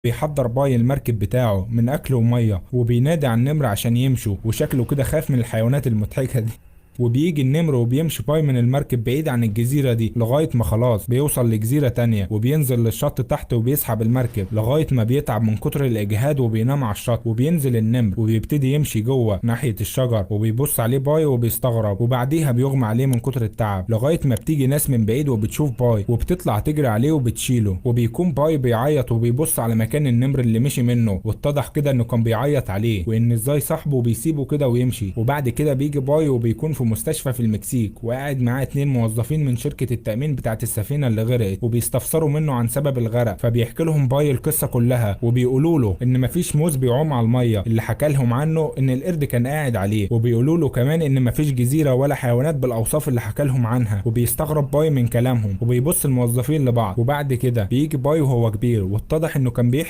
بيحضر باي المركب بتاعه من اكل وميه، وبينادي على النمر عشان يمشوا، وشكله كده خاف من الحيوانات المضحكه دي. وبيجي النمر وبيمشي باي من المركب بعيد عن الجزيرة دي لغاية ما خلاص بيوصل لجزيرة تانية، وبينزل للشط تحت وبيسحب المركب لغاية ما بيتعب من كتر الإجهاد وبينام على الشط. وبينزل النمر وبيبتدي يمشي جوه ناحية الشجر، وبيبص عليه باي وبيستغرب، وبعديها بيغمى عليه من كتر التعب لغاية ما بتيجي ناس من بعيد وبتشوف باي وبتطلع تجري عليه وبتشيله. وبيكون باي بيعيط وبيبص على مكان النمر اللي مشي منه، واتضح كده انه كان بيعيط عليه وان ازاي صاحبه بيسيبه كده ويمشي. وبعد كده بيجي باي وبيكون في مستشفى في المكسيك، وقاعد معاه اتنين موظفين من شركة التأمين بتاعت السفينة اللي غرقت، وبيستفسروا منه عن سبب الغرق. فبيحكي لهم باي القصة كلها، وبيقولوا له ان مفيش موز بيعوم على المية اللي حكى لهم عنه ان القرد كان قاعد عليه، وبيقولوا له كمان ان مفيش جزيرة ولا حيوانات بالاوصاف اللي حكى لهم عنها. وبيستغرب باي من كلامهم، وبيبص الموظفين لبعض. وبعد كده بيجي باي وهو كبير، واتضح انه كان بيحكي